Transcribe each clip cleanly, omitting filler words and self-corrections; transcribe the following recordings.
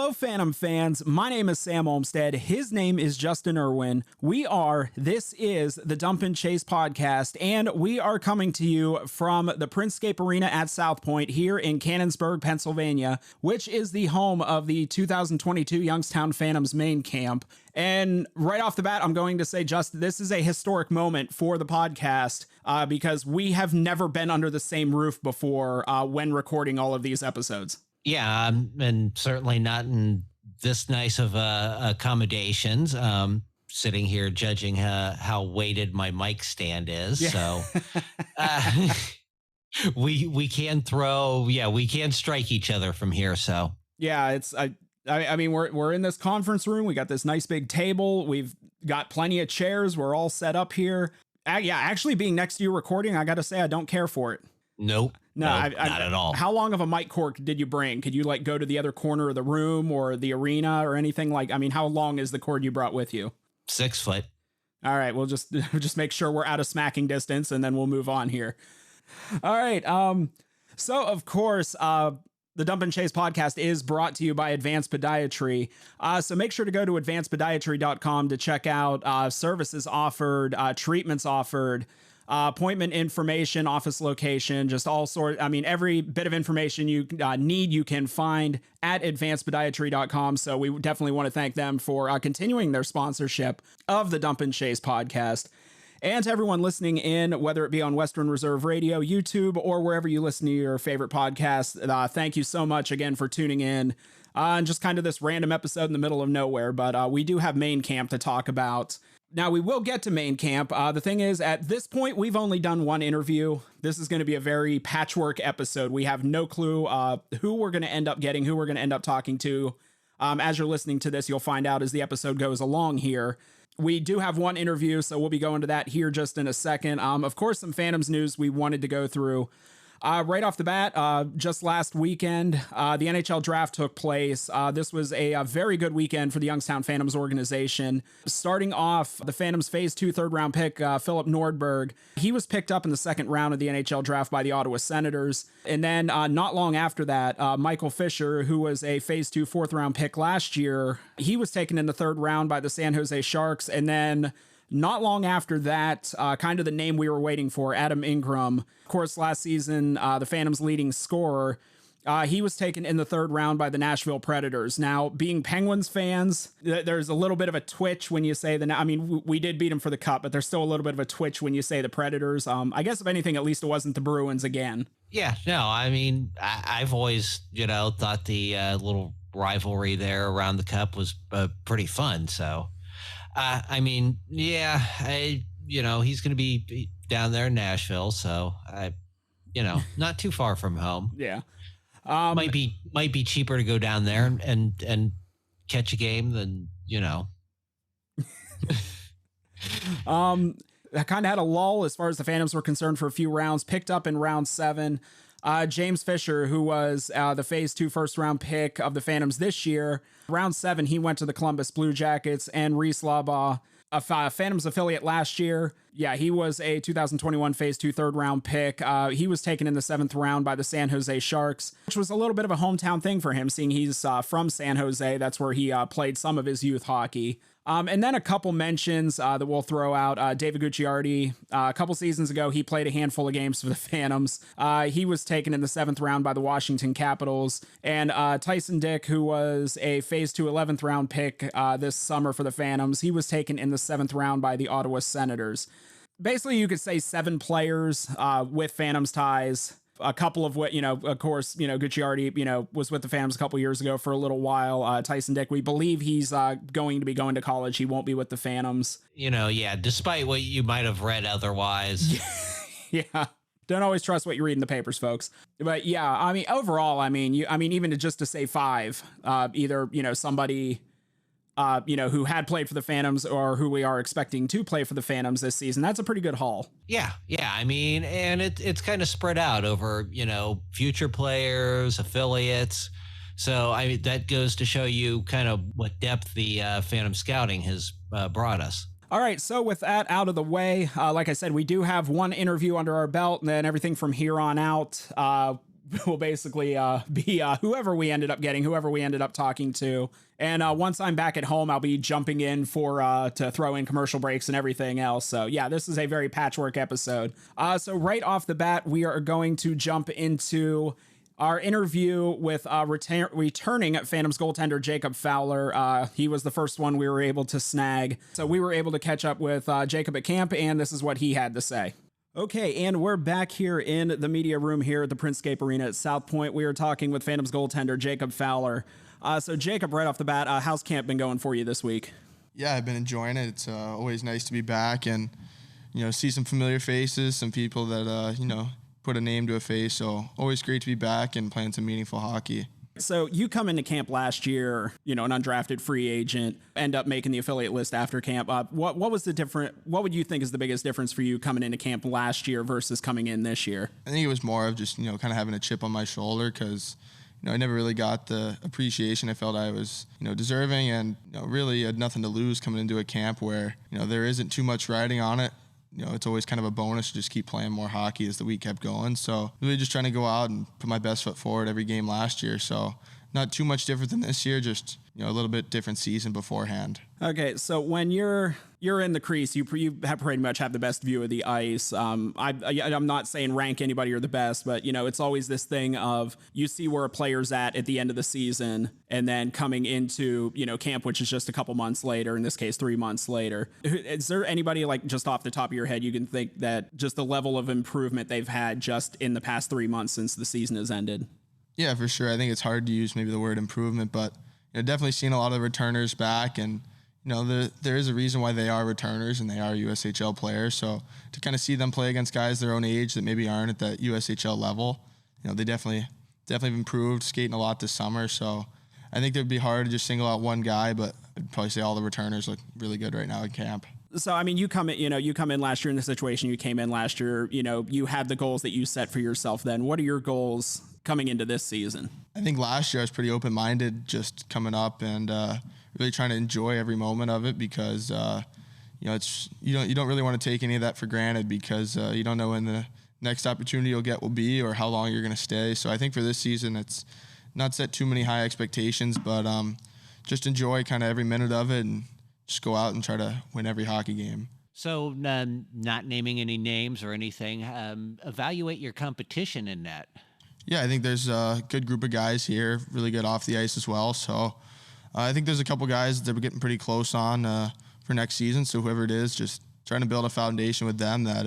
Hello, Phantom fans. My name is Sam Olmstead. His name is Justin Irwin. This is the Dump and Chase podcast, and we are coming to you from the Printscape Arena at South Point here in Canonsburg, Pennsylvania, which is the home of the 2022 Youngstown Phantoms main camp. And right off the bat, I'm going to say, Justin, this is a historic moment for the podcast because we have never been under the same roof before when recording all of these episodes. Yeah, and certainly not in this nice of accommodations. Sitting here judging how weighted my mic stand is. Yeah. So we can we can strike each other from here. So yeah, I mean, we're in this conference room. We got this nice big table. We've got plenty of chairs. We're all set up here. Actually being next to you recording, I got to say, I don't care for it. Nope. Not at all. How long of a mic cord did you bring? Could you go to the other corner of the room or the arena or anything how long is the cord you brought with you? 6 foot. All right. We'll just make sure we're out of smacking distance and then we'll move on here. All right. So of course, the Dump and Chase podcast is brought to you by Advanced Podiatry. So make sure to go to advancedpodiatry.com to check out services offered, treatments offered, appointment information, office location, just all sorts. I mean, every bit of information you need, you can find at advancedpodiatry.com. So we definitely want to thank them for continuing their sponsorship of the Dump and Chase podcast. And to everyone listening in, whether it be on Western Reserve Radio, YouTube, or wherever you listen to your favorite podcasts, thank you so much again for tuning in. And just kind of this random episode in the middle of nowhere, but we do have main camp to talk about. Now, we will get to main camp. The thing is, at this point, we've only done one interview. This is going to be a very patchwork episode. We have no clue who we're going to end up getting, who we're going to end up talking to. As you're listening to this, you'll find out as the episode goes along here. We do have one interview, so we'll be going to that here just in a second. Of course, some Phantoms news we wanted to go through. Right off the bat, just last weekend, the NHL draft took place. This was a very good weekend for the Youngstown Phantoms organization. Starting off, the Phantoms Phase 2 third-round pick, Philip Nordberg, he was picked up in the second round of the NHL draft by the Ottawa Senators. And then not long after that, Michael Fisher, who was a Phase 2 fourth-round pick last year, he was taken in the third round by the San Jose Sharks. And then not long after that, kind of the name we were waiting for, Adam Ingram. Of course, last season, the Phantoms' leading scorer, he was taken in the third round by the Nashville Predators. Now, being Penguins fans, there's a little bit of a twitch when you say I mean, we did beat them for the cup, but there's still a little bit of a twitch when you say the Predators. I guess if anything, at least it wasn't the Bruins again. Yeah, no, I mean, I've always, thought the little rivalry there around the cup was pretty fun. So, I mean, yeah, he's going to be down there in Nashville. So not too far from home. Yeah. Might be cheaper to go down there and catch a game than, I kind of had a lull as far as the Phantoms were concerned for a few rounds, picked up in round 7. James Fisher, who was the Phase 2 first-round pick of the Phantoms this year. Round 7, he went to the Columbus Blue Jackets, and Reese Labaugh, a Phantoms affiliate last year. Yeah, he was a 2021 Phase 2 third-round pick. He was taken in the 7th round by the San Jose Sharks, which was a little bit of a hometown thing for him, seeing he's from San Jose. That's where he played some of his youth hockey. And then a couple mentions that we'll throw out. David Gucciardi, a couple seasons ago, he played a handful of games for the Phantoms. He was taken in the 7th round by the Washington Capitals. And Tyson Dick, who was a Phase 2 11th round pick this summer for the Phantoms, he was taken in the 7th round by the Ottawa Senators. Basically, you could say 7 players with Phantoms ties. A couple of what, of course, Gucciardi, was with the Phantoms a couple years ago for a little while. Tyson Dick, we believe he's going to be going to college. He won't be with the Phantoms. Despite what you might have read otherwise. Yeah. Don't always trust what you read in the papers, folks. But yeah, I mean, overall, even just to say 5, either, somebody, who had played for the Phantoms or who we are expecting to play for the Phantoms this season, that's a pretty good haul. Yeah. I mean, and it's kind of spread out over, future players, affiliates. So that goes to show you kind of what depth the Phantom scouting has brought us. All right, so with that out of the way, like I said, we do have one interview under our belt, and then everything from here on out, will basically be whoever we ended up getting, whoever we ended up talking to. And once I'm back at home, I'll be jumping in for to throw in commercial breaks and everything else. So yeah, this is a very patchwork episode. So right off the bat, we are going to jump into our interview with returning Phantoms goaltender Jacob Fowler. He was the first one we were able to snag. So we were able to catch up with Jacob at camp, and this is what he had to say. Okay, and we're back here in the media room here at the Printscape Arena at South Point. We are talking with Phantoms goaltender Jacob Fowler. So Jacob, right off the bat, how's camp been going for you this week? Yeah, I've been enjoying it. It's always nice to be back and, see some familiar faces, some people that, put a name to a face. So always great to be back and playing some meaningful hockey. So you come into camp last year, an undrafted free agent, end up making the affiliate list after camp. What was the what would you think is the biggest difference for you coming into camp last year versus coming in this year? I think it was more of just, kind of having a chip on my shoulder because, I never really got the appreciation I felt I was, deserving, and, really had nothing to lose coming into a camp where, there isn't too much riding on it. It's always kind of a bonus to just keep playing more hockey as the week kept going. So really just trying to go out and put my best foot forward every game last year. So not too much different than this year, just, a little bit different season beforehand. Okay, so when you're in the crease, you have pretty much have the best view of the ice. I'm not saying rank anybody or the best, but it's always this thing of you see where a player's at the end of the season, and then coming into camp, which is just a couple months later. In this case, 3 months later. Is there anybody like just off the top of your head you can think that just the level of improvement they've had just in the past 3 months since the season has ended? Yeah, for sure. I think it's hard to use maybe the word improvement, but definitely seeing a lot of returners back, and there is a reason why they are returners and they are USHL players. So to kind of see them play against guys their own age that maybe aren't at that USHL level, they definitely improved, skating a lot this summer. So I think it'd be hard to just single out one guy, but I'd probably say all the returners look really good right now at camp. So, I mean, you come in last year in the situation you came in last year, you had the goals that you set for yourself then. What are your goals coming into this season? I think last year I was pretty open-minded just coming up and really trying to enjoy every moment of it because, it's you don't really want to take any of that for granted because you don't know when the next opportunity you'll get will be or how long you're going to stay. So I think for this season it's not set too many high expectations, but just enjoy kind of every minute of it and just go out and try to win every hockey game. So not naming any names or anything, evaluate your competition in that. Yeah, I think there's a good group of guys here, really good off the ice as well. So I think there's a couple guys that we're getting pretty close on for next season. So whoever it is, just trying to build a foundation with them that,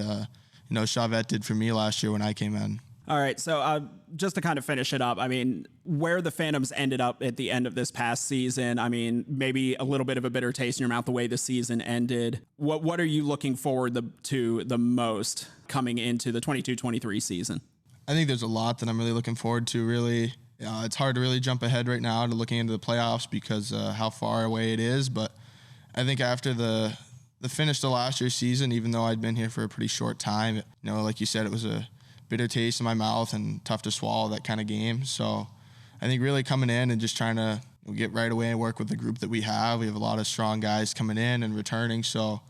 Chavette did for me last year when I came in. All right, so just to kind of finish it up, I mean, where the Phantoms ended up at the end of this past season, I mean, maybe a little bit of a bitter taste in your mouth the way the season ended. What are you looking forward to the most coming into the 22-23 season? I think there's a lot that I'm really looking forward to, really. It's hard to really jump ahead right now to looking into the playoffs because how far away it is, but I think after the finish to last year's season, even though I'd been here for a pretty short time, like you said, it was a bitter taste in my mouth and tough to swallow, that kind of game. So I think really coming in and just trying to get right away and work with the group that we have. We have a lot of strong guys coming in and returning. So,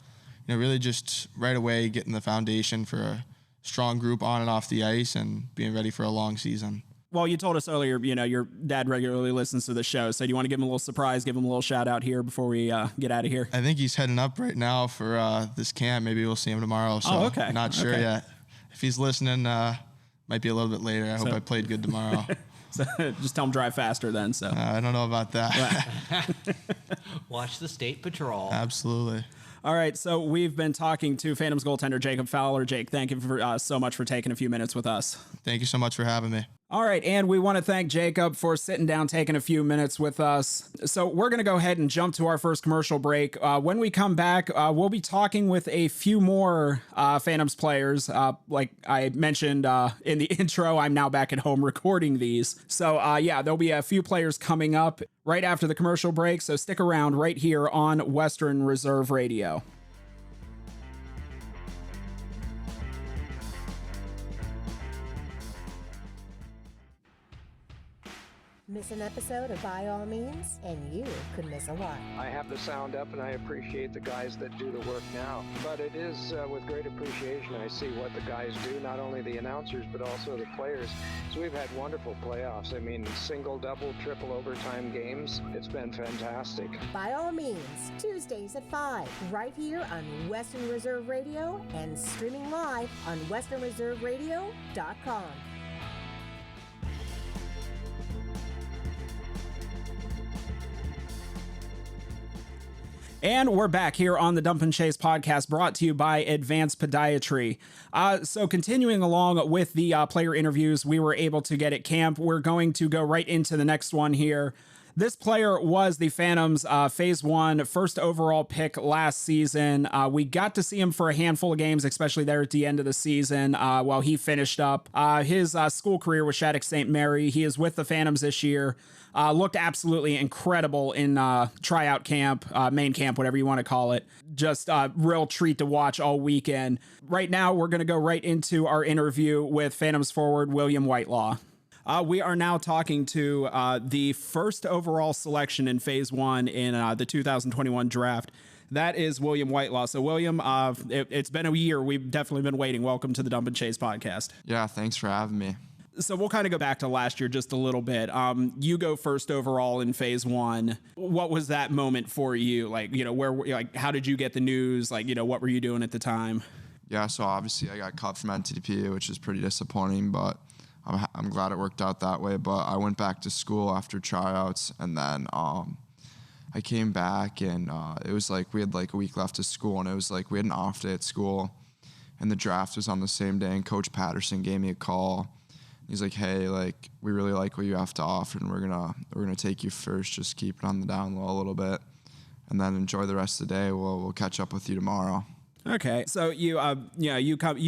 really just right away getting the foundation for a strong group on and off the ice and being ready for a long season. Well, you told us earlier, your dad regularly listens to the show. So do you want to give him a little surprise, give him a little shout out here before we get out of here? I think he's heading up right now for this camp. Maybe we'll see him tomorrow. So okay. Not sure yet. If he's listening, might be a little bit later. I hope I played good tomorrow. So just tell him drive faster then. So I don't know about that. Watch the State Patrol. Absolutely. All right, so we've been talking to Phantoms goaltender Jacob Fowler. Jake, thank you for so much for taking a few minutes with us. Thank you so much for having me. All right, and we want to thank Jacob for sitting down, taking a few minutes with us. So we're going to go ahead and jump to our first commercial break. When we come back, we'll be talking with a few more Phantoms players. Like I mentioned in the intro, I'm now back at home recording these. So there'll be a few players coming up right after the commercial break. So stick around right here on Western Reserve Radio. Miss an episode of By All Means, and you could miss a lot. I have the sound up, and I appreciate the guys that do the work now. But it is with great appreciation I see what the guys do, not only the announcers, but also the players. So we've had wonderful playoffs. I mean, single, double, triple overtime games. It's been fantastic. By All Means, Tuesdays at 5, right here on Western Reserve Radio and streaming live on westernreserveradio.com. And we're back here on the Dump and Chase podcast, brought to you by Advanced Podiatry. So continuing along with the player interviews we were able to get at camp, we're going to go right into the next one here. This player was the Phantoms' Phase 1 first overall pick last season. We got to see him for a handful of games, especially there at the end of the season while he finished up his school career with Shattuck St. Mary. He is with the Phantoms this year. Looked absolutely incredible in tryout camp, main camp, whatever you want to call it. Just a real treat to watch all weekend. Right now, we're going to go right into our interview with Phantoms forward William Whitelaw. We are now talking to the first overall selection in Phase 1 in the 2021 draft. That is William Whitelaw. So, William, it's been a year. We've definitely been waiting. Welcome to the Dump and Chase podcast. Yeah, thanks for having me. So we'll kind of go back to last year just a little bit. You go first overall in Phase 1. What was that moment for you? Like, how did you get the news? Like, what were you doing at the time? Yeah, so obviously I got cut from NTDP, which is pretty disappointing, but I'm glad it worked out that way. But I went back to school after tryouts, and then I came back, and it was like we had like a week left of school, and it was like we had an off day at school, and the draft was on the same day, and Coach Patterson gave me a call. He's like, hey, like, we really like what you have to offer, and we're gonna take you first. Just keep it on the down low a little bit, and then enjoy the rest of the day. We'll catch up with you tomorrow. Okay, so you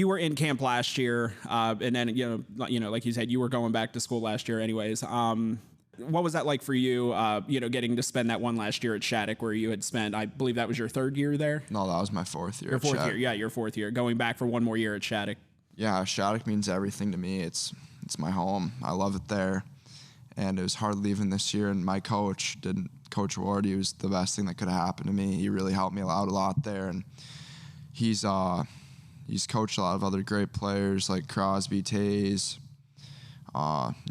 were in camp last year, and then like you said, you were going back to school last year, anyways. What was that like for you? Getting to spend that one last year at Shattuck, where you had spent, I believe that was your third year there. No, that was my fourth year. Your fourth year, yeah, your fourth year. Going back for one more year at Shattuck. Yeah, Shattuck means everything to me. It's my home. I love it there, and it was hard leaving this year. And my coach, Coach Ward, he was the best thing that could have happened to me. He really helped me out a lot there, and he's coached a lot of other great players like Crosby, Tays,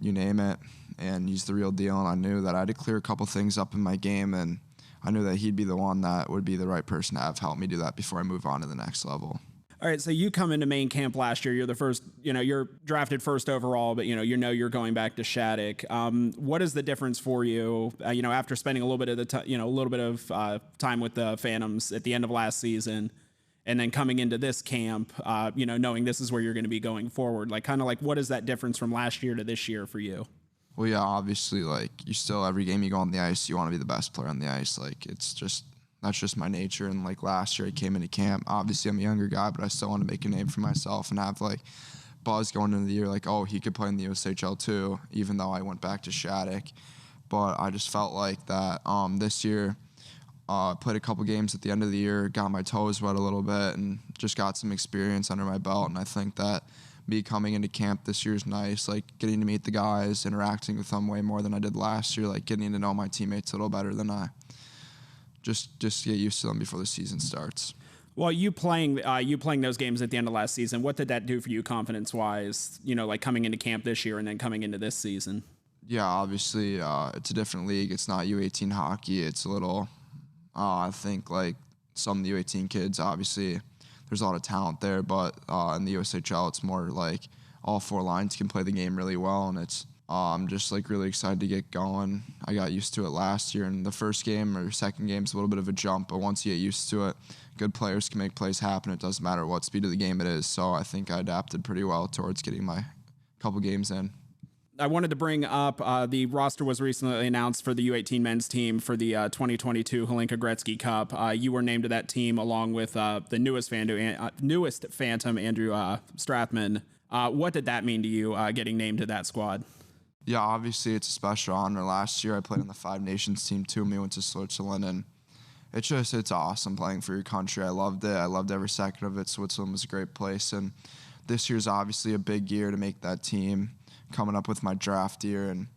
you name it, and he's the real deal. And I knew that I had to clear a couple things up in my game, and I knew that he'd be the one that would be the right person to have help me do that before I move on to the next level. All right, so you come into main camp last year. You're the first, you're drafted first overall, but you're going back to Shattuck. What is the difference for you? After spending a little bit of time with the Phantoms at the end of last season, and then coming into this camp, knowing this is where you're going to be going forward. Like, kind of like, what is that difference from last year to this year for you? Well, yeah, obviously, like, you still, every game you go on the ice, you want to be the best player on the ice. Like, that's just my nature. And like last year I came into camp, obviously I'm a younger guy, but I still want to make a name for myself and have like buzz going into the year, like, oh, he could play in the USHL too, even though I went back to Shattuck. But I just felt like that this year, played a couple games at the end of the year, got my toes wet a little bit, and just got some experience under my belt. And I think that me coming into camp this year is nice, like getting to meet the guys, interacting with them way more than I did last year, like getting to know my teammates a little better than I. Just get used to them before the season starts. Well, you playing those games at the end of last season, what did that do for you confidence-wise, like coming into camp this year and then coming into this season? Yeah, obviously, it's a different league. It's not U18 hockey. It's a little, I think, like some of the U18 kids, obviously, there's a lot of talent there, but in the USHL, it's more like all four lines can play the game really well, and it's I'm just like really excited to get going. I got used to it last year, and the first game or second game is a little bit of a jump, but once you get used to it, good players can make plays happen. It doesn't matter what speed of the game it is. So I think I adapted pretty well towards getting my couple games in. I wanted to bring up the roster was recently announced for the U18 men's team for the 2022 Hlinka Gretzky Cup. You were named to that team along with the newest Phantom, Andrew Strathman. What did that mean to you, getting named to that squad? Yeah, obviously it's a special honor. Last year I played on the Five Nations team too, and we went to Switzerland, and it's awesome playing for your country. I loved it. I loved every second of it. Switzerland was a great place, and this year's obviously a big year to make that team, coming up with my draft year, and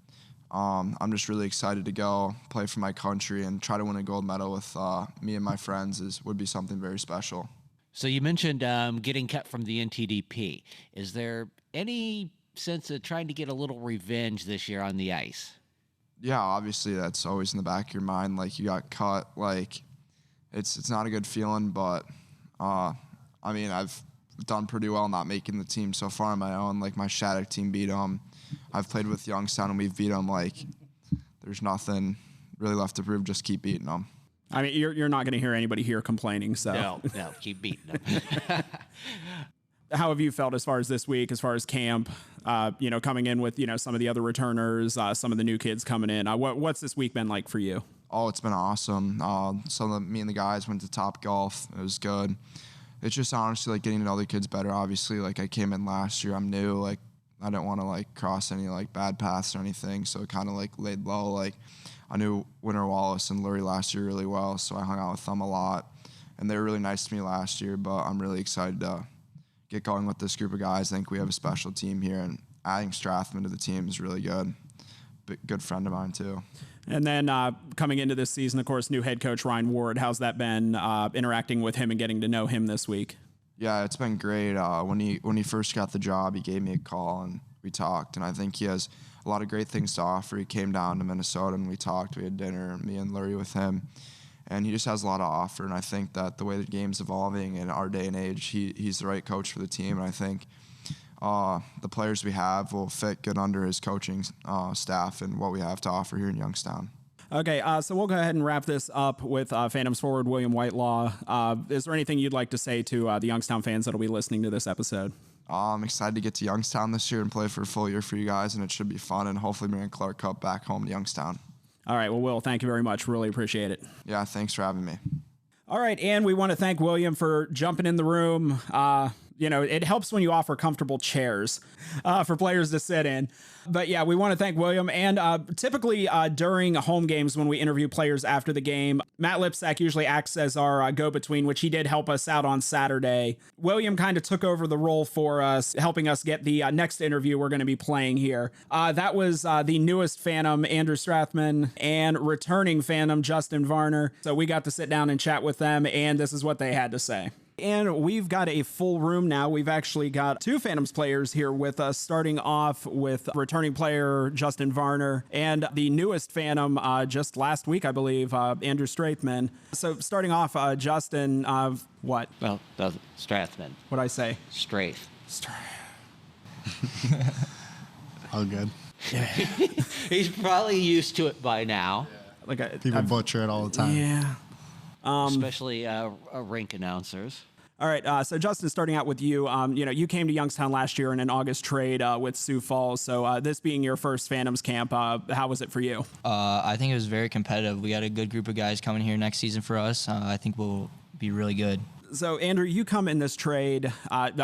I'm just really excited to go play for my country and try to win a gold medal with me and my friends would be something very special. So you mentioned getting cut from the NTDP. Is there any sense of trying to get a little revenge this year on the ice? Yeah, obviously that's always in the back of your mind. Like, you got cut. Like, it's not a good feeling, but I mean, I've done pretty well not making the team so far on my own. Like, my Shattuck team beat them. I've played with Youngstown and we've beat them. Like, there's nothing really left to prove. Just keep beating them. I mean, you're not going to hear anybody here complaining. So No, keep beating them. how have you felt as far as this week, as far as camp, coming in with, some of the other returners, some of the new kids coming in? What's this week been like for you? Oh, it's been awesome. Me and the guys went to Top Golf. It was good. It's just honestly like getting to know the kids better. Obviously, like, I came in last year. I'm new. Like, I didn't want to like cross any like bad paths or anything. So it kind of like laid low. Like, I knew Winter Wallace and Lurie last year really well. So I hung out with them a lot and they were really nice to me last year, but I'm really excited to get going with this group of guys. I think we have a special team here, and adding Strathman to the team is really good. Good friend of mine too. And then coming into this season, of course, new head coach Ryan Ward. How's that been interacting with him and getting to know him this week? Yeah, it's been great. When he first got the job, he gave me a call and we talked, and I think he has a lot of great things to offer. He came down to Minnesota and we talked. We had dinner, me and Lurie with him, and he just has a lot to offer. And I think that the way the game's evolving in our day and age, he's the right coach for the team. And I think the players we have will fit good under his coaching staff and what we have to offer here in Youngstown. Okay, so we'll go ahead and wrap this up with Phantoms forward William Whitelaw. Is there anything you'd like to say to the Youngstown fans that'll be listening to this episode? I'm excited to get to Youngstown this year and play for a full year for you guys, and it should be fun, and hopefully bring a Clark Cup back home to Youngstown. All right, well, Will, thank you very much. Really appreciate it. Yeah, thanks for having me. All right, and we want to thank William for jumping in the room. It helps when you offer comfortable chairs for players to sit in. But yeah, we want to thank William. And typically during home games, when we interview players after the game, Matt Lipsack usually acts as our go-between, which he did help us out on Saturday. William kind of took over the role for us, helping us get the next interview we're going to be playing here. That was the newest Phantom, Andrew Strathman, and returning Phantom, Justin Varner. So we got to sit down and chat with them, and this is what they had to say. And we've got a full room now. We've actually got two Phantoms players here with us, starting off with returning player Justin Varner and the newest Phantom just last week, I believe, Andrew Strathman. So starting off, Justin, what? Well, Strathman. What'd I say? Strath. All good. He's probably used to it by now. Yeah. People butcher it all the time. Yeah. Especially rink announcers. All right, so Justin, starting out with you, you came to Youngstown last year in an August trade with Sioux Falls. So this being your first Phantoms camp, how was it for you? I think it was very competitive. We got a good group of guys coming here next season for us. I think we'll be really good. So, Andrew, you come in this trade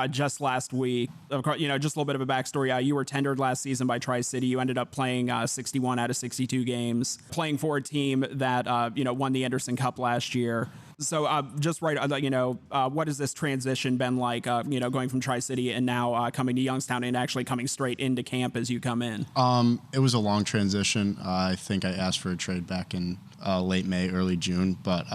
just last week. Of course, just a little bit of a backstory. You were tendered last season by Tri-City. You ended up playing 61 out of 62 games, playing for a team that, won the Anderson Cup last year. So what has this transition been like, going from Tri-City and now coming to Youngstown and actually coming straight into camp as you come in? It was a long transition. I think I asked for a trade back in late May, early June, but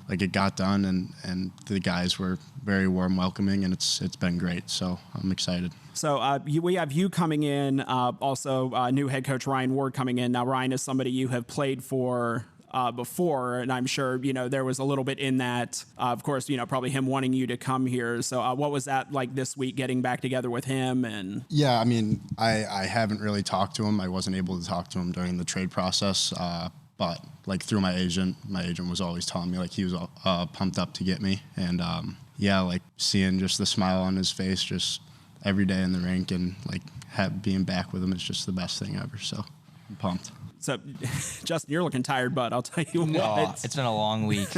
it got done and the guys were very warm, welcoming, and it's been great. So I'm excited. So we have you coming in, also new head coach Ryan Ward coming in. Now, Ryan is somebody you have played for before, and I'm sure, there was a little bit in that, of course, probably him wanting you to come here. So what was that like this week, getting back together with him? And yeah, I mean, I haven't really talked to him. I wasn't able to talk to him during the trade process, but through my agent was always telling me he was pumped up to get me. And seeing just the smile on his face just every day in the rink and being back with him is just the best thing ever. So I'm pumped. So, Justin, you're looking tired, bud. I'll tell you what. It's been a long week.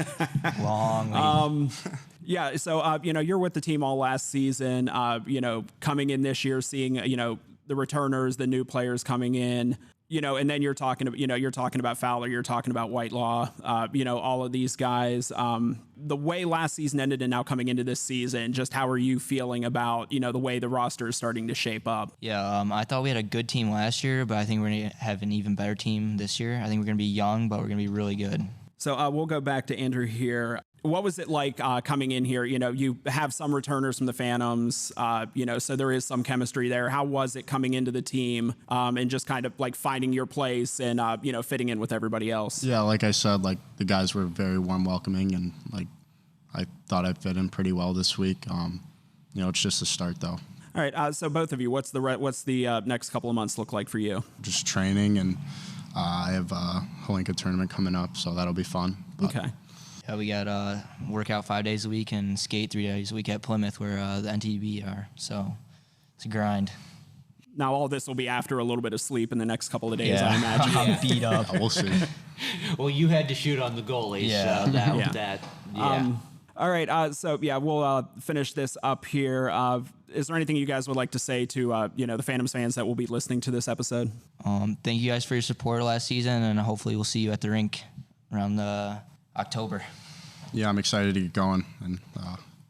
Long week. Yeah, so, you're with the team all last season, coming in this year, seeing, the returners, the new players coming in. and then you're talking about Fowler, you're talking about Whitelaw, all of these guys. The way last season ended and now coming into this season, just how are you feeling about, the way the roster is starting to shape up? Yeah, I thought we had a good team last year, but I think we're going to have an even better team this year. I think we're going to be young, but we're going to be really good. So we'll go back to Andrew here. What was it like coming in here? You have some returners from the Phantoms, so there is some chemistry there. How was it coming into the team and just kind of like finding your place and, fitting in with everybody else? Yeah, like I said, like the guys were very warm welcoming, and like I thought I fit in pretty well this week. It's just a start though. All right. So both of you, what's the next couple of months look like for you? Just training, and I have a Holinka tournament coming up, so that'll be fun. Okay. Yeah, we got work out 5 days a week and skate 3 days a week at Plymouth, where the NTB are. So it's a grind. Now all this will be after a little bit of sleep in the next couple of days, Yeah. I imagine. I'm beat up. We'll see. Well, you had to shoot on the goalies. Yeah. So that, Yeah. that, yeah. All right. We'll finish this up here. Is there anything you guys would like to say to, the Phantoms fans that will be listening to this episode? Thank you guys for your support last season, and hopefully we'll see you at the rink around October. Yeah, I'm excited to get going and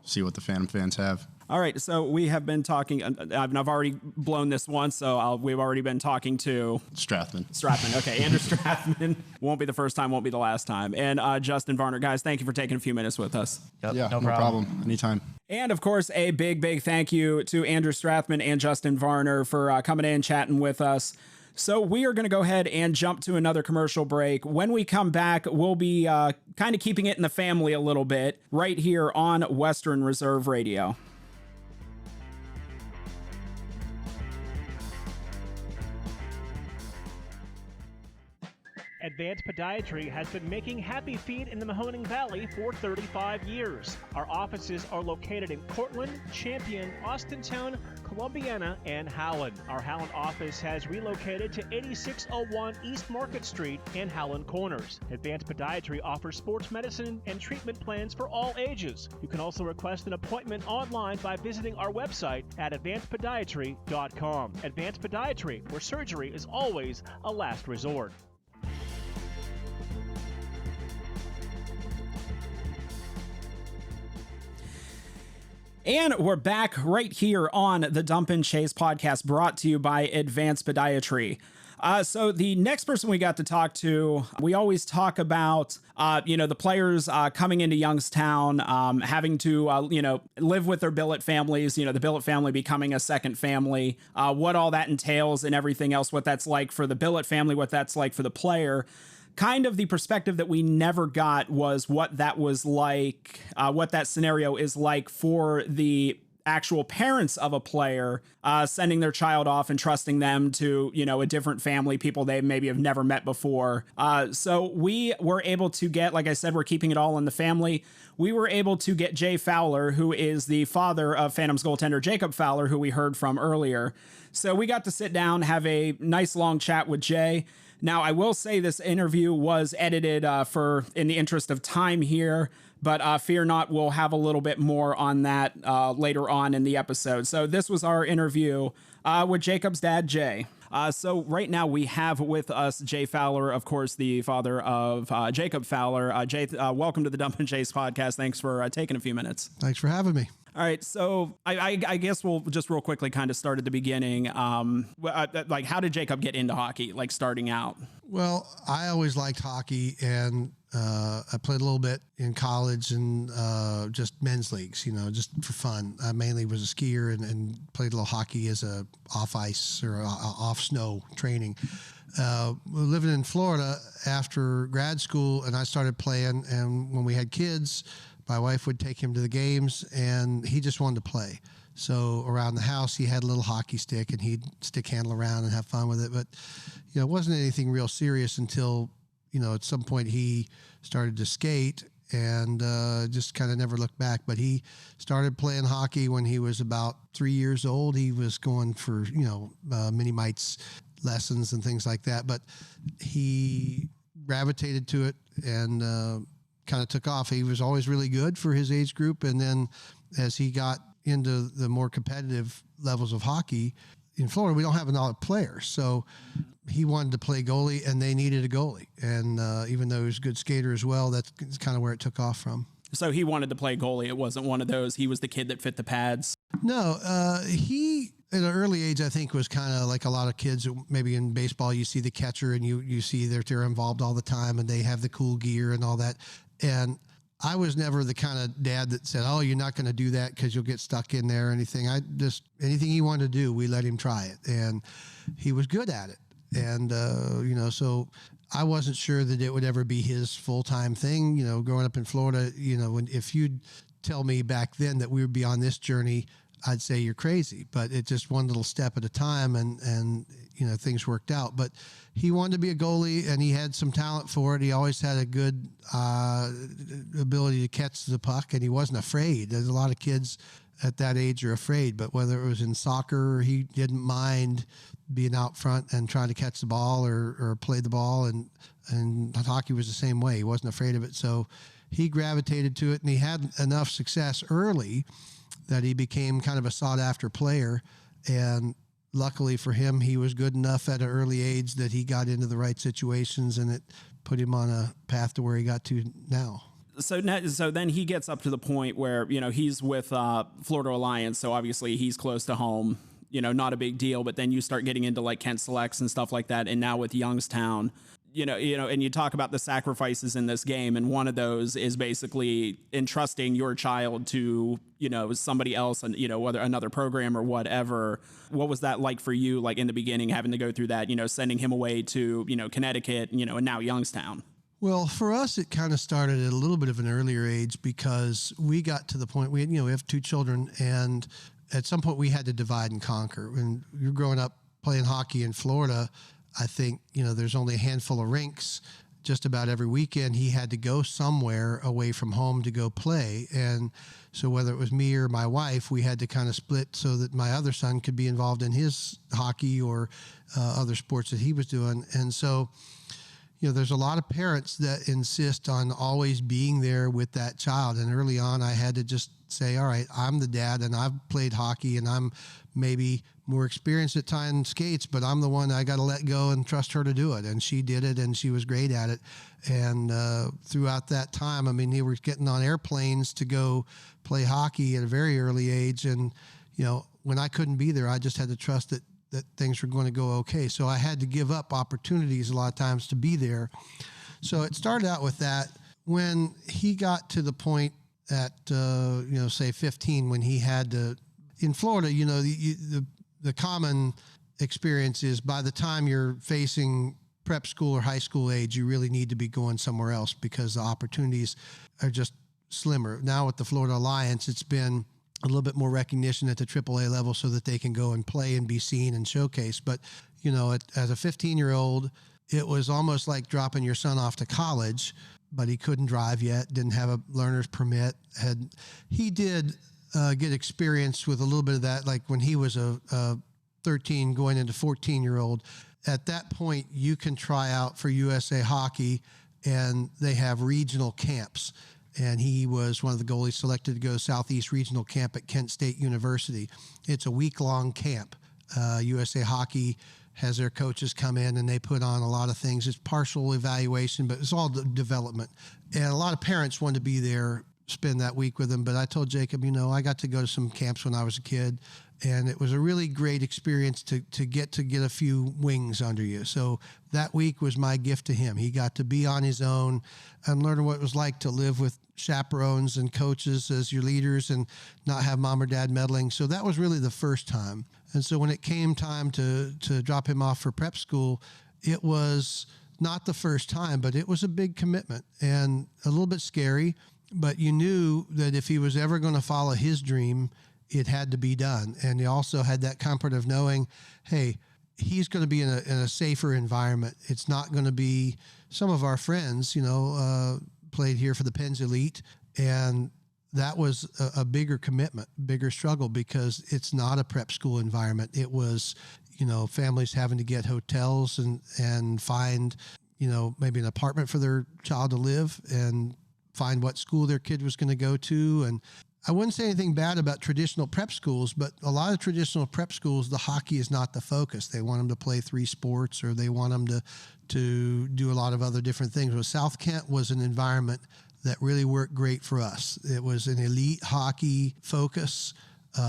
see what the Phantom fans have. All right, so we have been talking, I've already blown this once, so we've already been talking to... Strathman. Okay, Andrew Strathman. Won't be the first time, won't be the last time. And Justin Varner. Guys, thank you for taking a few minutes with us. Yep, Yeah, no problem. Anytime. And, of course, a big, big thank you to Andrew Strathman and Justin Varner for coming in, chatting with us. So we are going to go ahead and jump to another commercial break. When we come back, we'll be kind of keeping it in the family a little bit right here on Western Reserve Radio. Advanced Podiatry has been making happy feet in the Mahoning Valley for 35 years. Our offices are located in Cortland, Champion, Austintown, Columbiana, and Howland. Our Howland office has relocated to 8601 East Market Street in Howland Corners. Advanced Podiatry offers sports medicine and treatment plans for all ages. You can also request an appointment online by visiting our website at advancedpodiatry.com. Advanced Podiatry, where surgery is always a last resort. And we're back right here on the Dump and Chase podcast, brought to you by Advanced Podiatry. So the next person we got to talk to, we always talk about, the players coming into Youngstown, having to, live with their billet families, the billet family becoming a second family, what all that entails and everything else, what that's like for the billet family, what that's like for the player. Kind of the perspective that we never got was what that was like, what that scenario is like for the actual parents of a player, sending their child off and trusting them to, a different family, people they maybe have never met before. So we were able to get, like I said, we're keeping it all in the family. We were able to get Jay Fowler, who is the father of Phantoms goaltender Jacob Fowler, who we heard from earlier. So we got to sit down, have a nice long chat with Jay. Now, I will say this interview was edited in the interest of time here, but fear not, we'll have a little bit more on that later on in the episode. So this was our interview with Jacob's dad, Jay. So right now we have with us Jay Fowler, of course, the father of Jacob Fowler. Jay, welcome to the Dump and Chase podcast. Thanks for taking a few minutes. Thanks for having me. All right, so I guess we'll just real quickly kind of start at the beginning. Like, how did Jacob get into hockey, like starting out? Well, I always liked hockey, and I played a little bit in college and just men's leagues, just for fun. I mainly was a skier and played a little hockey as a off ice or off snow training. Living in Florida after grad school, and I started playing, and when we had kids, my wife would take him to the games, and he just wanted to play. So around the house, he had a little hockey stick, and he'd stick handle around and have fun with it. But, it wasn't anything real serious until, at some point he started to skate and just kind of never looked back. But he started playing hockey when he was about 3 years old. He was going for, mini mites lessons and things like that. But he gravitated to it and kind of took off. He was always really good for his age group. And then as he got into the more competitive levels of hockey in Florida, we don't have a lot of players. So he wanted to play goalie, and they needed a goalie. And even though he was a good skater as well, that's kind of where it took off from. So he wanted to play goalie. It wasn't one of those, he was the kid that fit the pads. No, he at an early age, I think, was kind of like a lot of kids. Maybe in baseball, you see the catcher and you see that they're involved all the time and they have the cool gear and all that. And I was never the kind of dad that said, "Oh, you're not going to do that because you'll get stuck in there," or anything. Anything he wanted to do, we let him try it, and he was good at it. And so I wasn't sure that it would ever be his full-time thing. Growing up in Florida, if you'd tell me back then that we would be on this journey, I'd say you're crazy. But it's just one little step at a time, and things worked out. But he wanted to be a goalie, and he had some talent for it. He always had a good ability to catch the puck, and he wasn't afraid. There's a lot of kids at that age are afraid, but whether it was in soccer, he didn't mind being out front and trying to catch the ball or play the ball, and hockey was the same way. He wasn't afraid of it, so he gravitated to it, and he had enough success early that he became kind of a sought-after player. And luckily for him, he was good enough at an early age that he got into the right situations, and it put him on a path to where he got to now. So then he gets up to the point where, he's with Florida Alliance, so obviously he's close to home, not a big deal. But then you start getting into like Kent Selects and stuff like that, and now with Youngstown, and you talk about the sacrifices in this game, and one of those is basically entrusting your child to, somebody else, and, whether another program or whatever. What was that like for you, like in the beginning, having to go through that, sending him away to, Connecticut, and now Youngstown? Well, for us, it kind of started at a little bit of an earlier age because we got to the point we have 2 children, and at some point we had to divide and conquer. When you're growing up playing hockey in Florida, I think, there's only a handful of rinks. Just about every weekend he had to go somewhere away from home to go play. And so whether it was me or my wife, we had to kind of split so that my other son could be involved in his hockey or other sports that he was doing. And so, there's a lot of parents that insist on always being there with that child. And early on, I had to just say, all right, I'm the dad, and I've played hockey, and I'm maybe more experienced at tying skates, but I'm the one I got to let go and trust her to do it. And she did it, and she was great at it. And throughout that time, they were getting on airplanes to go play hockey at a very early age. And, when I couldn't be there, I just had to trust that things were going to go okay. So I had to give up opportunities a lot of times to be there. So it started out with that. When he got to the point at, say 15, when he had to, in Florida, the common experience is by the time you're facing prep school or high school age, you really need to be going somewhere else because the opportunities are just slimmer. Now with the Florida Alliance, it's been a little bit more recognition at the AAA level so that they can go and play and be seen and showcased. But, as a 15-year-old, it was almost like dropping your son off to college, but he couldn't drive yet, didn't have a learner's permit. He did get experience with a little bit of that, like when he was a 13 going into 14-year-old. At that point, you can try out for USA Hockey, and they have regional camps. And he was one of the goalies selected to go to Southeast Regional Camp at Kent State University. It's a week-long camp. USA Hockey has their coaches come in, and they put on a lot of things. It's partial evaluation, but it's all development. And a lot of parents want to be there, spend that week with him. But I told Jacob, I got to go to some camps when I was a kid, and it was a really great experience to get a few wings under you. So that week was my gift to him. He got to be on his own and learn what it was like to live with chaperones and coaches as your leaders and not have mom or dad meddling. So that was really the first time. And so when it came time to drop him off for prep school, it was not the first time, but it was a big commitment and a little bit scary. But you knew that if he was ever going to follow his dream, it had to be done. And he also had that comfort of knowing, hey, he's going to be in a safer environment. It's not going to be some of our friends, played here for the Pens Elite. And that was a bigger commitment, bigger struggle, because it's not a prep school environment. It was, families having to get hotels and find, maybe an apartment for their child to live and find what school their kid was going to go to. And I wouldn't say anything bad about traditional prep schools, but a lot of traditional prep schools, the hockey is not the focus. They want them to play 3 sports, or they want them to do a lot of other different things. Well, South Kent was an environment that really worked great for us. It was an elite hockey focus.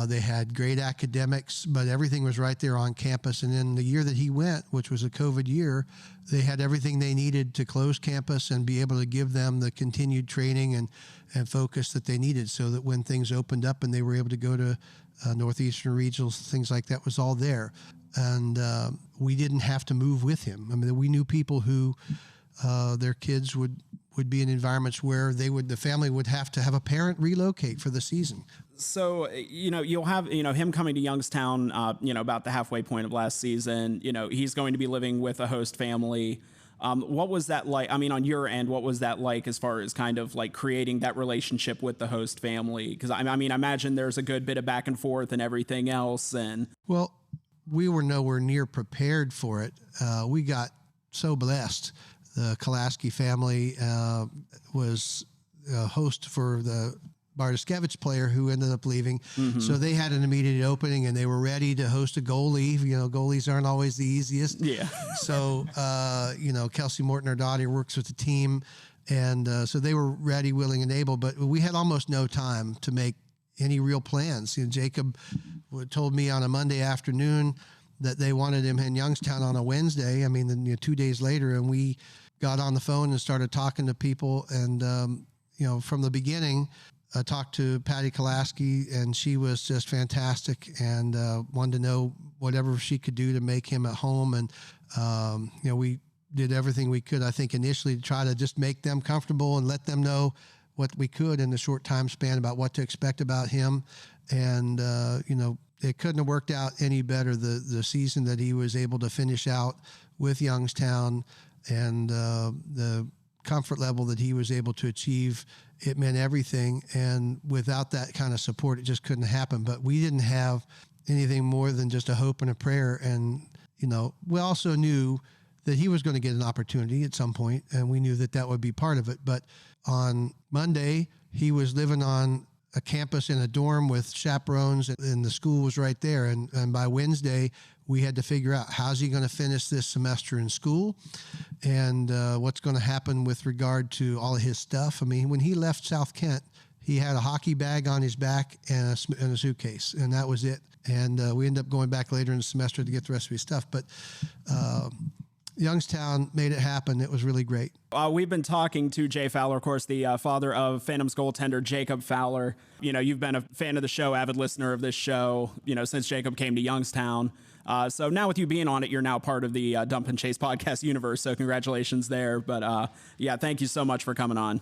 They had great academics, but everything was right there on campus. And in the year that he went, which was a COVID year, they had everything they needed to close campus and be able to give them the continued training and focus that they needed, so that when things opened up and they were able to go to Northeastern Regionals, things like that was all there. And we didn't have to move with him. I mean, we knew people who their kids would be in environments where the family would have to have a parent relocate for the season. So, you'll have, him coming to Youngstown, about the halfway point of last season. He's going to be living with a host family. What was that like? I mean, on your end, what was that like as far as kind of like creating that relationship with the host family? Because I imagine there's a good bit of back and forth and everything else. And well, we were nowhere near prepared for it. We got so blessed. The Kolaski family was a host for the Bartoskevich player who ended up leaving. Mm-hmm. So they had an immediate opening, and they were ready to host a goalie. Goalies aren't always the easiest. Yeah. So, Kelsey Morton, our daughter, works with the team. And so they were ready, willing, and able. But we had almost no time to make any real plans. Jacob told me on a Monday afternoon that they wanted him in Youngstown on a Wednesday. 2 days later, and we got on the phone and started talking to people. And, from the beginning, I talked to Patty Kolaski, and she was just fantastic, and wanted to know whatever she could do to make him at home. And, we did everything we could, I think, initially to try to just make them comfortable and let them know what we could in a short time span about what to expect about him. And, it couldn't have worked out any better, the season that he was able to finish out with Youngstown, and the comfort level that he was able to achieve. It meant everything. And without that kind of support, it just couldn't happen. But we didn't have anything more than just a hope and a prayer. And, we also knew that he was going to get an opportunity at some point, and we knew that would be part of it. But on Monday, he was living on a campus in a dorm with chaperones, and the school was right there. And by Wednesday, we had to figure out how's he going to finish this semester in school, and what's going to happen with regard to all of his stuff. When he left South Kent, he had a hockey bag on his back and a suitcase, and that was it. And we ended up going back later in the semester to get the rest of his stuff. But Youngstown made it happen. It was really great. We've been talking to Jay Fowler, of course, the father of Phantoms goaltender Jacob Fowler. You've been a fan of the show, avid listener of this show, since Jacob came to Youngstown. So now with you being on it, you're now part of the Dump and Chase podcast universe. So congratulations there. But thank you so much for coming on.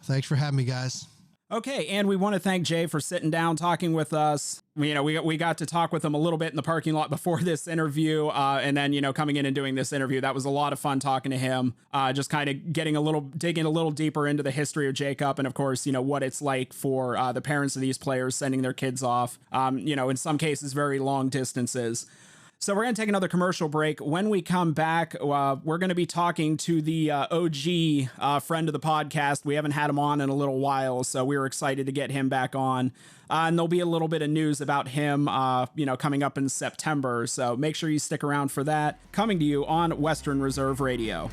Thanks for having me, guys. Okay, and we want to thank Jay for sitting down, talking with us. We got to talk with him a little bit in the parking lot before this interview, and then, coming in and doing this interview. That was a lot of fun talking to him, just kind of digging a little deeper into the history of Jacob, and of course, what it's like for the parents of these players sending their kids off, in some cases, very long distances. So we're going to take another commercial break. When we come back, we're going to be talking to the OG friend of the podcast. We haven't had him on in a little while, so we were excited to get him back on. And there'll be a little bit of news about him, coming up in September. So make sure you stick around for that. Coming to you on Western Reserve Radio.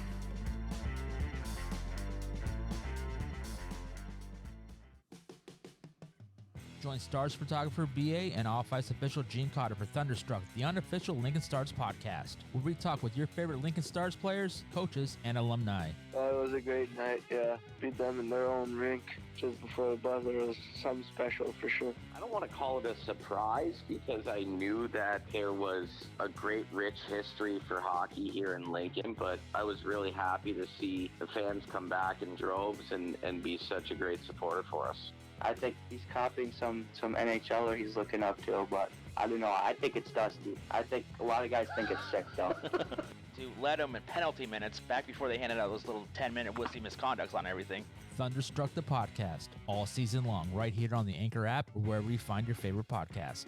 Join Stars photographer BA and Off Ice official Gene Cotter for Thunderstruck, the unofficial Lincoln Stars podcast, where we talk with your favorite Lincoln Stars players, coaches, and alumni. It was a great night, yeah. Beat them in their own rink just before the buzzer was something special for sure. I don't want to call it a surprise because I knew that there was a great, rich history for hockey here in Lincoln, but I was really happy to see the fans come back in droves and be such a great supporter for us. I think he's copying some NHLer he's looking up to, but I don't know. I think it's Dusty. I think a lot of guys think it's sick, though. To let him in penalty minutes back before they handed out those little 10-minute wussy misconducts on everything. Thunderstruck the podcast, all season long, right here on the Anchor app or wherever you find your favorite podcast.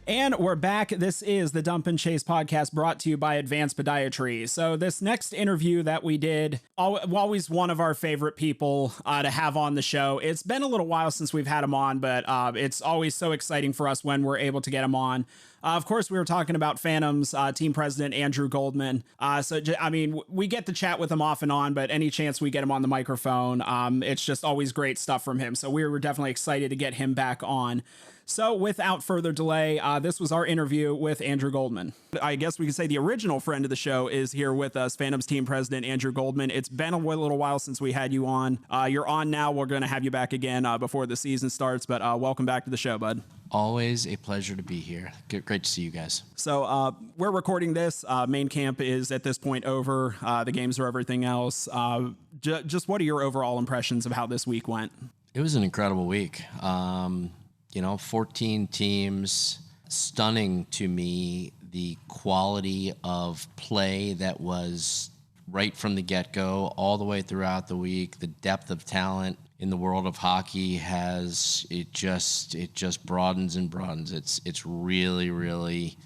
And we're back. This is the Dump and Chase podcast brought to you by Advanced Podiatry. So this next interview that we did, always one of our favorite people to have on the show. It's been a little while since we've had him on, but it's always so exciting for us when we're able to get him on. Of course, we were talking about Phantoms team president Andrew Goldman. We get to chat with him off and on, but any chance we get him on the microphone, it's just always great stuff from him. So we were definitely excited to get him back on. So without further delay, this was our interview with Andrew Goldman. I guess we could say the original friend of the show is here with us, Phantoms team president Andrew Goldman. It's been a little while since we had you on. You're on now. We're going to have you back again before the season starts, but welcome back to the show, bud. Always a pleasure to be here. Great to see you guys. So we're recording this. Main camp is at this point over. The games are everything else. Just what are your overall impressions of how this week went? It was an incredible week. 14 teams, stunning to me, the quality of play that was right from the get-go all the way throughout the week. The depth of talent in the world of hockey just broadens and broadens. It's really, really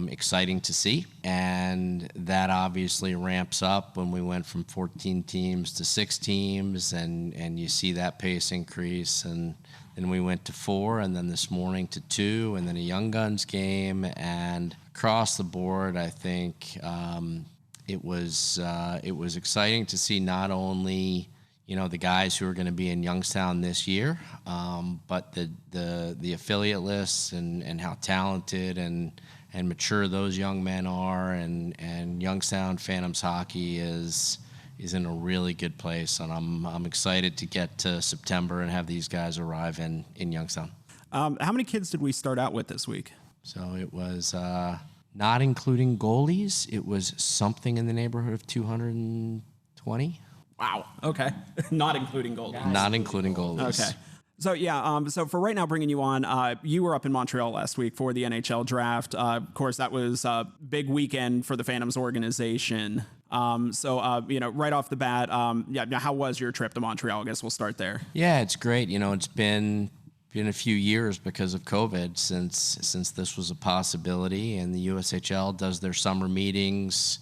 exciting to see. And that obviously ramps up when we went from 14 teams to 6 teams, and you see that pace increase. And then we went to 4, and then this morning to 2, and then a Young Guns game. And across the board, I think it was exciting to see not only the guys who are going to be in Youngstown this year, but the affiliate lists and how talented and mature those young men are, and Youngstown Phantoms hockey is in a really good place, and I'm excited to get to September and have these guys arrive in Youngstown. How many kids did we start out with this week? So it was, not including goalies, it was something in the neighborhood of 220. Wow. Okay. Not including goalies. Not including goalies. Okay. So yeah, so for right now, bringing you on, you were up in Montreal last week for the NHL draft. Of course, that was a big weekend for the Phantoms organization. Right off the bat, how was your trip to Montreal? I guess we'll start there. Yeah, it's great. It's been a few years because of COVID since this was a possibility, and the USHL does their summer meetings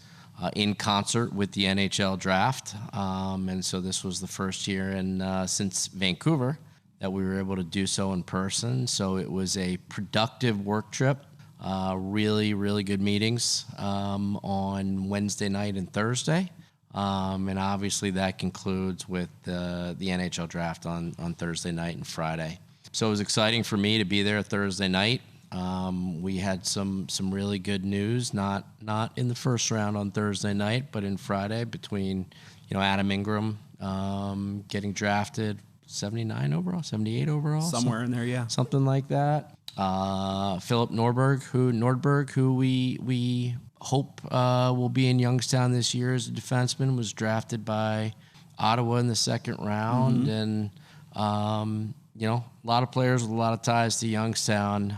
in concert with the NHL draft. And so this was the first year since Vancouver that we were able to do so in person. So it was a productive work trip, really, really good meetings on Wednesday night and Thursday. And obviously that concludes with the NHL draft on Thursday night and Friday. So it was exciting for me to be there Thursday night. We had some really good news, not in the first round on Thursday night, but in Friday between, Adam Ingram getting drafted 79 overall, 78 overall. Somewhere in there, yeah. Something like that. Philip Nordberg, who we hope will be in Youngstown this year as a defenseman, was drafted by Ottawa in the second round. Mm-hmm. And, a lot of players with a lot of ties to Youngstown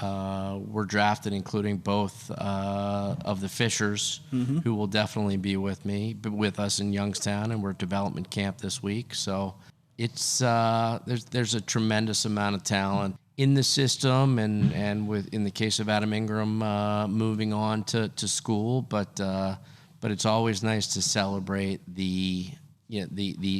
were drafted, including both of the Fishers, mm-hmm. who will definitely be with us in Youngstown, and we're at development camp this week. So it's there's a tremendous amount of talent in the system, and in the case of Adam Ingram moving on to school, but it's always nice to celebrate the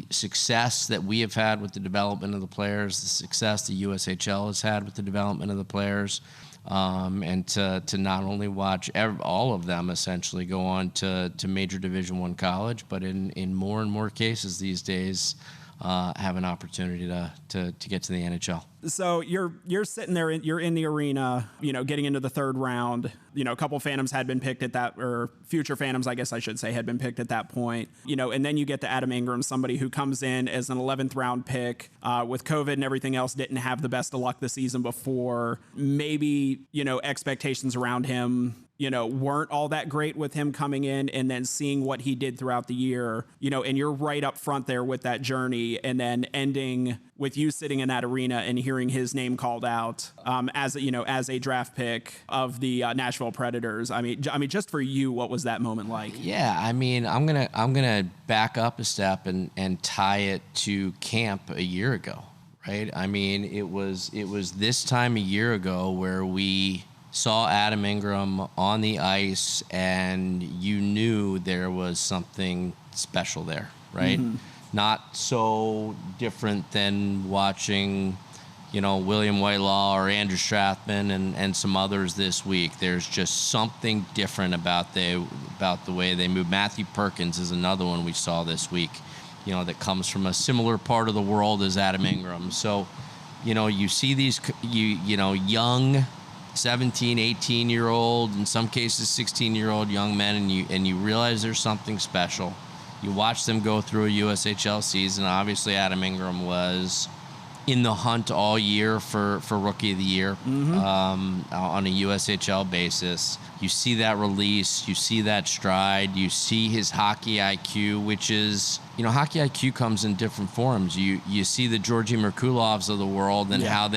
success that we have had with the development of the players, the success the USHL has had with the development of the players, and to not only watch all of them essentially go on to major Division I college, but in more and more cases these days have an opportunity to get to the NHL. So you're sitting there, you're in the arena, getting into the third round. A couple Phantoms had been picked at that, or future Phantoms, I guess I should say, had been picked at that point. And then you get to Adam Ingram, somebody who comes in as an 11th round pick with COVID and everything else, didn't have the best of luck the season before. Maybe, expectations around him, weren't all that great with him coming in, and then seeing what he did throughout the year, and you're right up front there with that journey, and then ending with you sitting in that arena and hearing his name called out as a draft pick of the Nashville Predators. I mean, just for you, what was that moment like? Yeah, I'm gonna back up a step and tie it to camp a year ago, right? I mean, it was this time a year ago where we saw Adam Ingram on the ice, and you knew there was something special there, right? Mm-hmm. Not so different than watching, William Whitelaw or Andrew Strathman and some others this week. There's just something different about the way they move. Matthew Perkins is another one we saw this week, that comes from a similar part of the world as Adam Ingram. So, you see these, young 17, 18-year-old, in some cases 16-year-old young men, and you realize there's something special. You watch them go through a USHL season. Obviously, Adam Ingram was in the hunt all year for Rookie of the Year on a USHL basis. You see that release, you see that stride, you see his hockey IQ, which is, hockey IQ comes in different forms. You see the Georgi Merkulovs of the world and how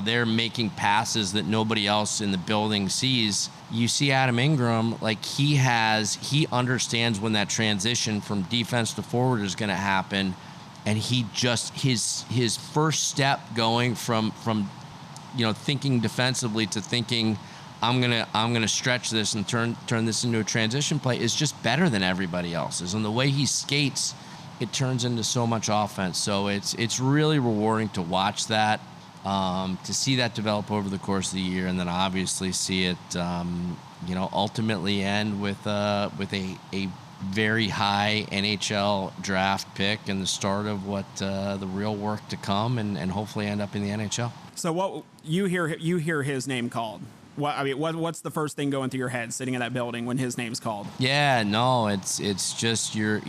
they're making passes that nobody else in the building sees. You see Adam Ingram, like he understands when that transition from defense to forward is going to happen. And he just his first step going from thinking defensively to thinking I'm gonna stretch this and turn this into a transition play is just better than everybody else's. And the way he skates, it turns into so much offense. So it's really rewarding to watch that, to see that develop over the course of the year, and then obviously see it ultimately end with a very high NHL draft pick and the start of what the real work to come, and hopefully end up in the NHL. So what you hear his name called? What's the first thing going through your head sitting in that building when his name's called? Yeah, no, it's just your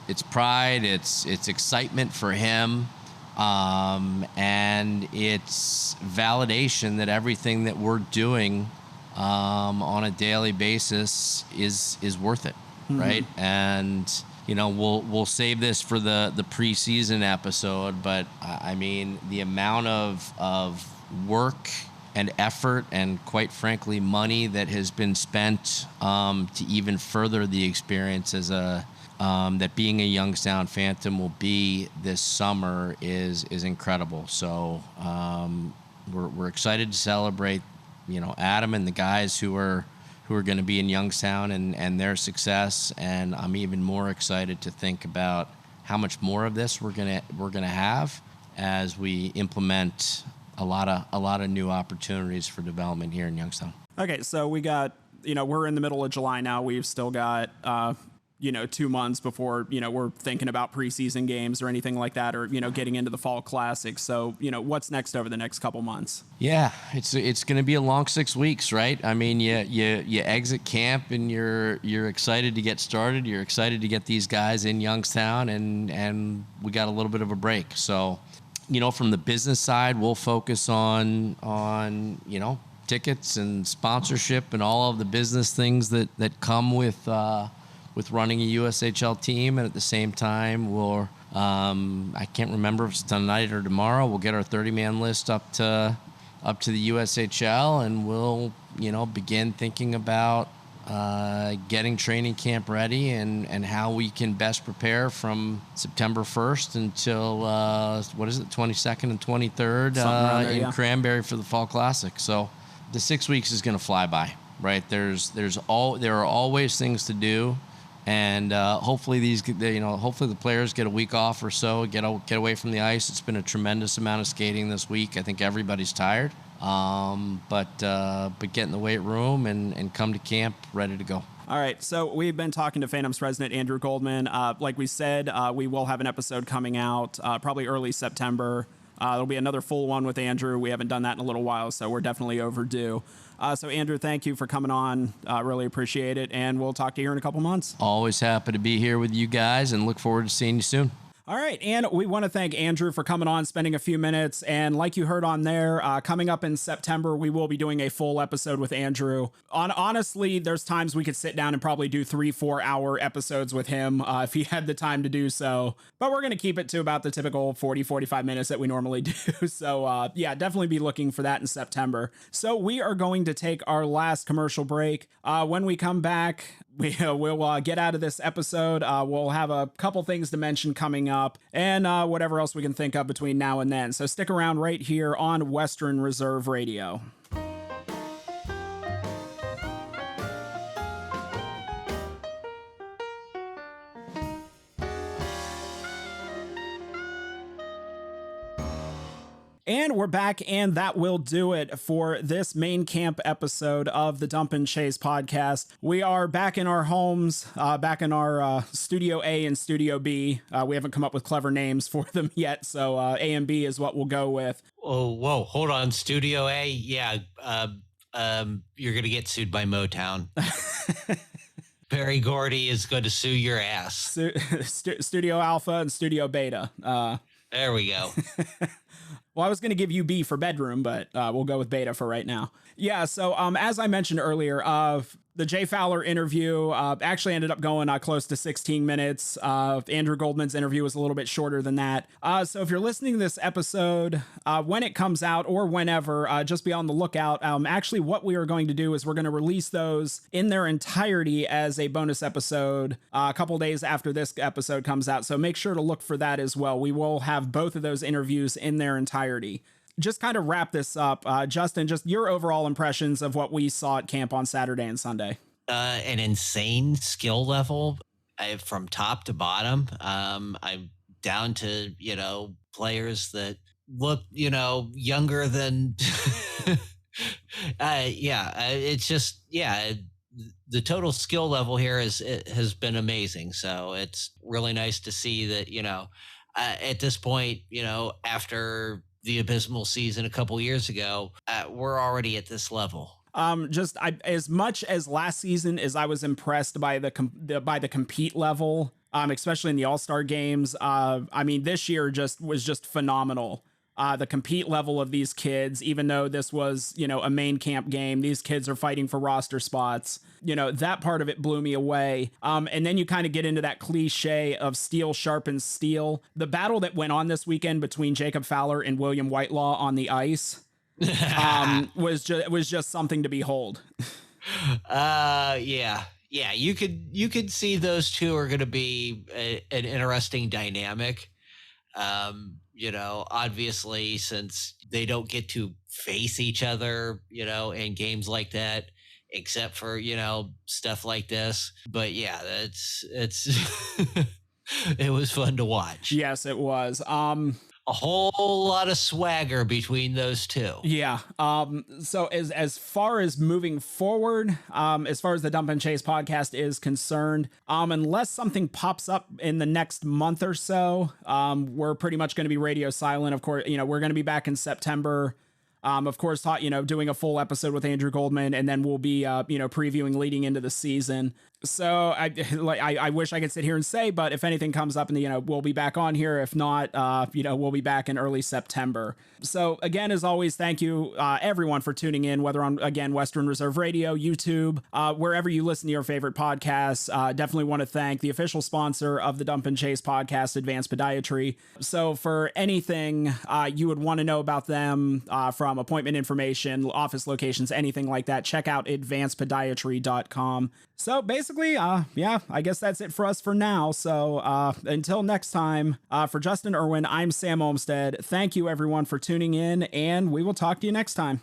it's pride, it's excitement for him, and it's validation that everything that we're doing on a daily basis is worth it. Right. And, we'll save this for the preseason episode, but I mean, the amount of work and effort and, quite frankly, money that has been spent to even further the experience as that being a Youngstown Phantom will be this summer is incredible. So we're excited to celebrate, Adam and the guys who are going to be in Youngstown and their success, and I'm even more excited to think about how much more of this we're gonna have as we implement a lot of new opportunities for development here in Youngstown. Okay, so we got, we're in the middle of July now. We've still got 2 months before we're thinking about preseason games or anything like that, or getting into the fall classic. So what's next over the next couple months? Yeah, it's going to be a long 6 weeks, right? I mean, you exit camp and you're excited to get started. You're excited to get these guys in Youngstown, and we got a little bit of a break. So, from the business side, we'll focus on tickets and sponsorship and all of the business things that come with running a USHL team. And at the same time, we'll I can't remember if it's tonight or tomorrow, we'll get our 30-man list up to the USHL, and we'll begin thinking about getting training camp ready and how we can best prepare from September 1st until 22nd and 23rd in Cranberry for the Fall Classic. So the 6 weeks is going to fly by, right? There are always things to do. And hopefully the players get a week off or so, get away from the ice. It's been a tremendous amount of skating this week. I think everybody's tired, but get in the weight room and come to camp ready to go. All right, so we've been talking to Phantoms president Andrew Goldman. Like we said, we will have an episode coming out probably early September. There'll be another full one with Andrew. We haven't done that in a little while, so we're definitely overdue. So, Andrew, thank you for coming on. Really appreciate it, and we'll talk to you here in a couple months. Always happy to be here with you guys, and look forward to seeing you soon. All right, and we want to thank Andrew for coming on, spending a few minutes. And like you heard on there, coming up in September, we will be doing a full episode with Andrew. Honestly, there's times we could sit down and probably do 3-4 hour episodes with him if he had the time to do so. But we're going to keep it to about the typical 40-45 minutes that we normally do. So yeah, definitely be looking for that in September. So we are going to take our last commercial break. When we come back, we'll get out of this episode. We'll have a couple things to mention coming up, and whatever else we can think of between now and then. So stick around right here on Western Reserve Radio. And we're back, and that will do it for this main camp episode of the Dump and Chase podcast. We are back in our homes, back in our Studio A and Studio B. We haven't come up with clever names for them yet, so A and B is what we'll go with. Oh, whoa, hold on. Studio A? Yeah, you're going to get sued by Motown. Barry Gordy is going to sue your ass. Studio Alpha and Studio Beta. There we go. Well, I was going to give you B for bedroom, but we'll go with beta for right now. Yeah, so as I mentioned earlier, the Jay Fowler interview actually ended up going close to 16 minutes. Andrew Goldman's interview was a little bit shorter than that. So if you're listening to this episode, when it comes out or whenever, just be on the lookout. Actually, what we are going to do is we're going to release those in their entirety as a bonus episode a couple days after this episode comes out. So make sure to look for that as well. We will have both of those interviews in their entirety. Just kind of wrap this up, Justin, just your overall impressions of what we saw at camp on Saturday and Sunday. An insane skill level from top to bottom. I'm down to, players that look, younger than, it's just, the total skill level here has been amazing. So it's really nice to see that, at this point, after the abysmal season a couple years ago, we're already at this level. As much as last season as I was impressed by the compete level, especially in the All-Star games. This year was just phenomenal. The compete level of these kids, even though this was, a main camp game, these kids are fighting for roster spots. That part of it blew me away. And then you kind of get into that cliche of steel sharpens steel. The battle that went on this weekend between Jacob Fowler and William Whitelaw on the ice was just something to behold. Yeah, you could see those two are going to be an interesting dynamic. Obviously, since they don't get to face each other, in games like that, except for, stuff like this. But yeah, it's it was fun to watch. Yes, it was. A whole lot of swagger between those two. Yeah. So as far as moving forward, as far as the Dump and Chase podcast is concerned, unless something pops up in the next month or so, we're pretty much going to be radio silent. Of course, we're going to be back in September. Of course, doing a full episode with Andrew Goldman, and then we'll be, previewing leading into the season. So I wish I could sit here and say, but if anything comes up, and we'll be back on here. If not, we'll be back in early September. So again, as always, thank you everyone for tuning in, whether on Western Reserve Radio, YouTube, wherever you listen to your favorite podcasts. Definitely want to thank the official sponsor of the Dump and Chase podcast, Advanced Podiatry. So for anything you would want to know about them, from appointment information, office locations, anything like that, check out advancedpodiatry.com. So basically, I guess that's it for us for now. So until next time, for Justin Irwin, I'm Sam Olmstead. Thank you everyone for tuning in, and we will talk to you next time.